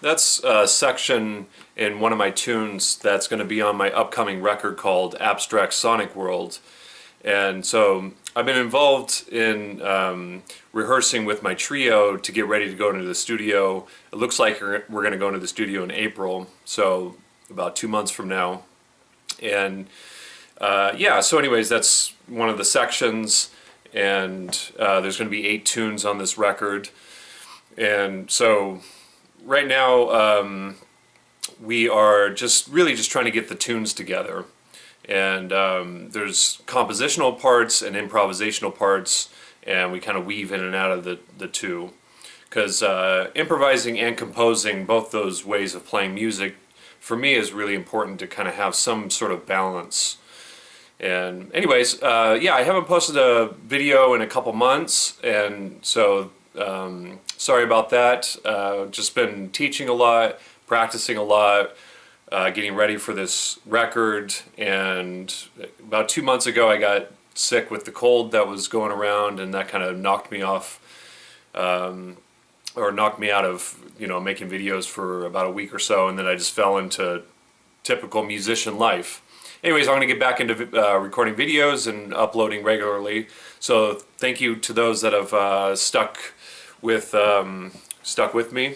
that's a section in one of my tunes that's going to be on my upcoming record called Abstract Sonic World. And so I've been involved in rehearsing with my trio to get ready to go into the studio. It looks like we're going to go into the studio in April, so about 2 months from now. And yeah, so anyways, that's one of the sections, and there's going to be 8 tunes on this record. And so right now we are really just trying to get the tunes together. And there's compositional parts and improvisational parts, and we kind of weave in and out of the two. Because improvising and composing, both those ways of playing music, for me is really important to kind of have some sort of balance. And anyways, yeah, I haven't posted a video in a couple months, and so sorry about that. Just been teaching a lot, practicing a lot, getting ready for this record, and about 2 months ago I got sick with the cold that was going around, and that kind of knocked me off, or knocked me out of, making videos for about a week or so, and then I just fell into typical musician life. Anyways, I'm going to get back into recording videos and uploading regularly, so thank you to those that have stuck with me.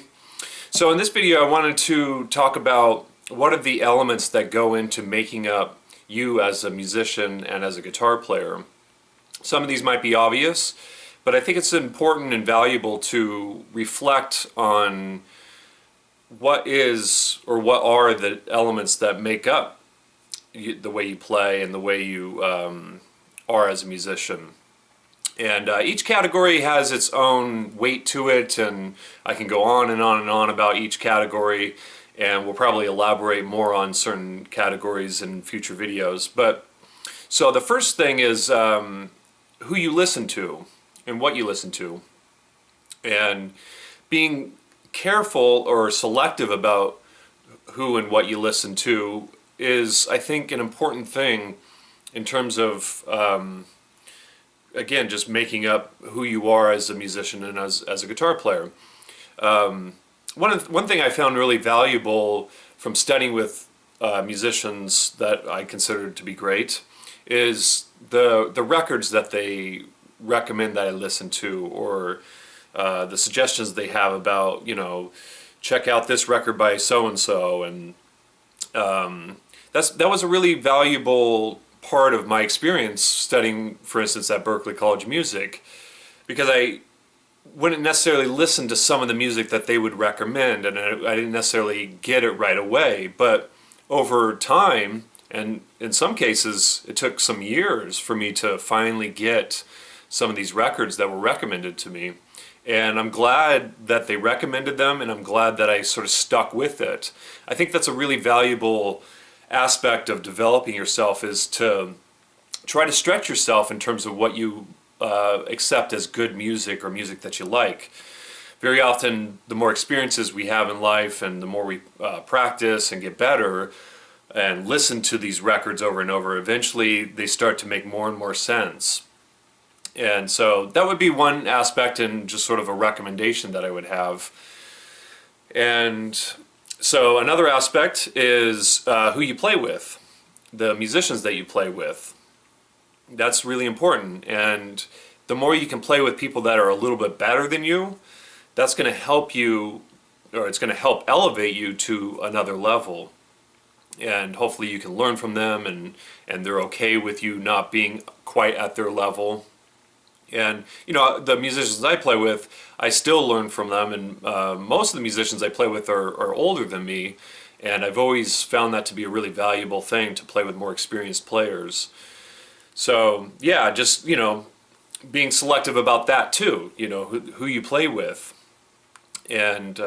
So in this video I wanted to talk about what are the elements that go into making up you as a musician and as a guitar player. Some of these might be obvious, but I think it's important and valuable to reflect on what is or what are the elements that make up the way you play and the way you are as a musician. And each category has its own weight to it, and I can go on and on and on about each category, and we'll probably elaborate more on certain categories in future videos. But so the first thing is who you listen to and what you listen to, and being careful or selective about who and what you listen to is, I think, an important thing in terms of again, just making up who you are as a musician and as a guitar player. One thing I found really valuable from studying with musicians that I considered to be great is the records that they recommend that I listen to, or the suggestions they have about, check out this record by so-and-so, and that was a really valuable part of my experience studying, for instance, at Berklee College of Music, because I wouldn't necessarily listen to some of the music that they would recommend, and I didn't necessarily get it right away, but over time, and in some cases it took some years for me to finally get some of these records that were recommended to me. And I'm glad that they recommended them, and I'm glad that I sort of stuck with it. I think that's a really valuable aspect of developing yourself, is to try to stretch yourself in terms of what you accept as good music or music that you like. Very often, the more experiences we have in life and the more we practice and get better and listen to these records over and over, eventually they start to make more and more sense. And so that would be one aspect, and just sort of a recommendation that I would have. And so another aspect is who you play with, the musicians that you play with. That's really important, and the more you can play with people that are a little bit better than you, that's going to help you, or it's going to help elevate you to another level. And hopefully you can learn from them, and they're okay with you not being quite at their level. And the musicians I play with, I still learn from them, and most of the musicians I play with are older than me, and I've always found that to be a really valuable thing, to play with more experienced players. So yeah, just being selective about that too, who you play with, and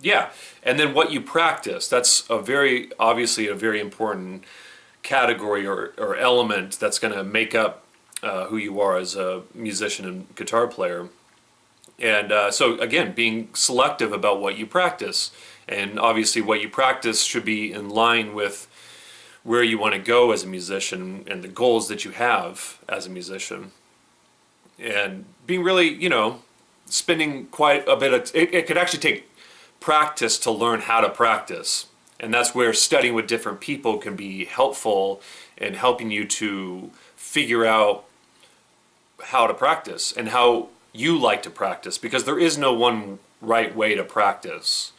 yeah, and then what you practice. That's obviously a very important category or element that's going to make up who you are as a musician and guitar player. And so again, being selective about what you practice, and obviously what you practice should be in line with where you want to go as a musician and the goals that you have as a musician. And being really, spending quite a bit of, it could actually take practice to learn how to practice. And that's where studying with different people can be helpful in helping you to figure out how to practice and how you like to practice, because there is no one right way to practice.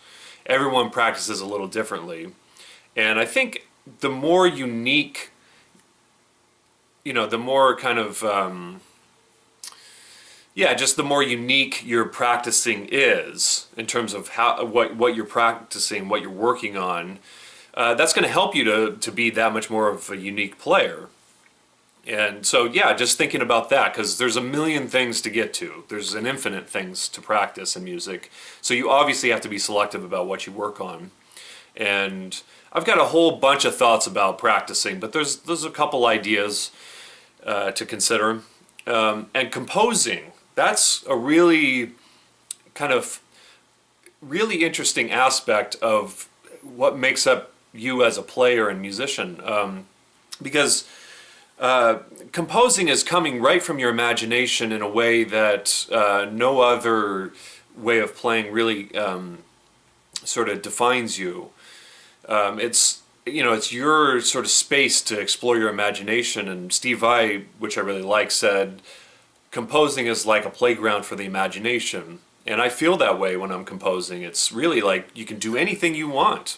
Everyone practices a little differently. And I think the more unique, the more kind of, just the more unique your practicing is in terms of what you're practicing, what you're working on, that's going to help you to be that much more of a unique player. And so, just thinking about that, because there's a million things to get to. There's an infinite things to practice in music. So you obviously have to be selective about what you work on. And I've got a whole bunch of thoughts about practicing, but there's a couple ideas to consider. And composing, that's a really really interesting aspect of what makes up you as a player and musician. Because composing is coming right from your imagination in a way that no other way of playing really sort of defines you. It's your sort of space to explore your imagination. And Steve Vai, which I really like, said, composing is like a playground for the imagination. And I feel that way when I'm composing. It's really like you can do anything you want.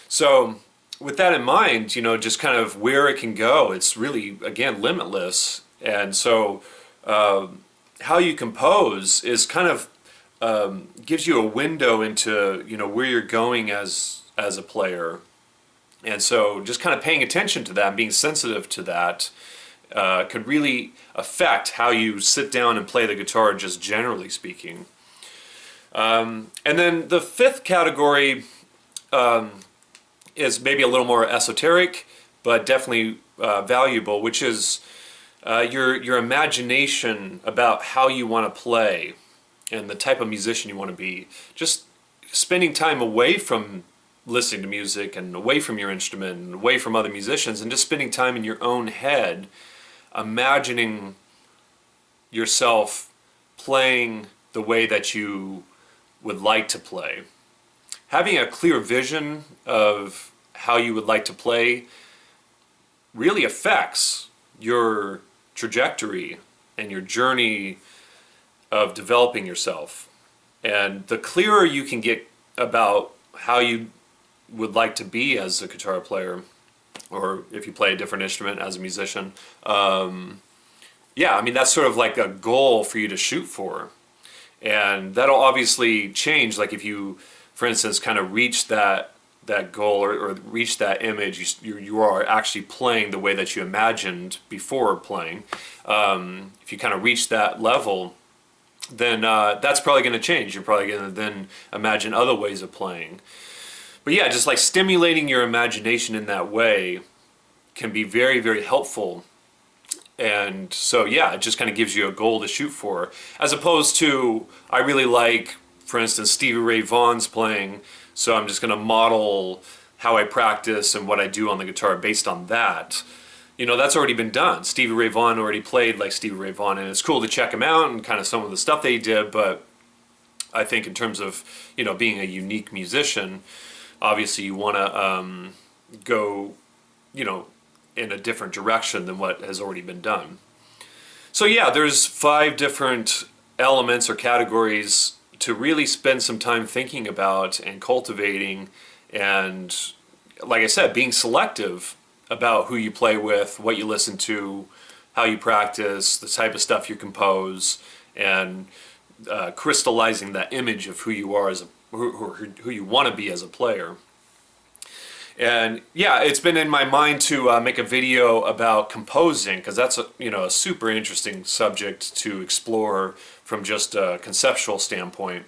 So with that in mind, just kind of where it can go, it's really, again, limitless. And so how you compose is kind of gives you a window into, where you're going as a player. And so just kind of paying attention to that and being sensitive to that could really affect how you sit down and play the guitar, just generally speaking. And then the fifth category is maybe a little more esoteric, but definitely valuable, which is your imagination about how you want to play and the type of musician you want to be. Just spending time away from listening to music and away from your instrument and away from other musicians, and just spending time in your own head, imagining yourself playing the way that you would like to play. Having a clear vision of how you would like to play really affects your trajectory and your journey of developing yourself. And the clearer you can get about how you would like to be as a guitar player, or if you play a different instrument as a musician, that's sort of like a goal for you to shoot for. And that'll obviously change, like if you, for instance, kind of reach that goal or reach that image, you are actually playing the way that you imagined before playing. If you kind of reach that level, then that's probably going to change. You're probably going to then imagine other ways of playing. But just like stimulating your imagination in that way can be very, very helpful. And so, it just kind of gives you a goal to shoot for. As opposed to, I really like, for instance, Stevie Ray Vaughan's playing, so I'm just going to model how I practice and what I do on the guitar based on that. That's already been done. Stevie Ray Vaughan already played like Stevie Ray Vaughan, and it's cool to check him out and kind of some of the stuff that he did, but I think in terms of, being a unique musician, obviously you want to go, in a different direction than what has already been done. So there's 5 different elements or categories to really spend some time thinking about and cultivating, and like I said, being selective about who you play with, what you listen to, how you practice, the type of stuff you compose, and crystallizing that image of who you are who you want to be as a player. And it's been in my mind to make a video about composing, because that's a super interesting subject to explore from just a conceptual standpoint.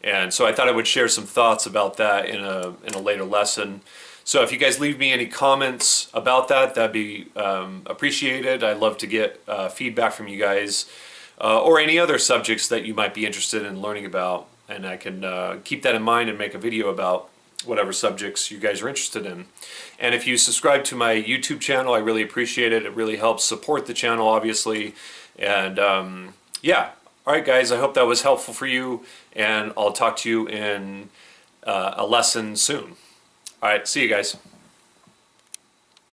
And so I thought I would share some thoughts about that in a later lesson. So if you guys leave me any comments about that, that'd be appreciated. I'd love to get feedback from you guys, or any other subjects that you might be interested in learning about, and I can keep that in mind and make a video about whatever subjects you guys are interested in. And if you subscribe to my YouTube channel, I really appreciate it. It really helps support the channel, obviously. And All right, guys, I hope that was helpful for you, and I'll talk to you in a lesson soon. All right, see you guys.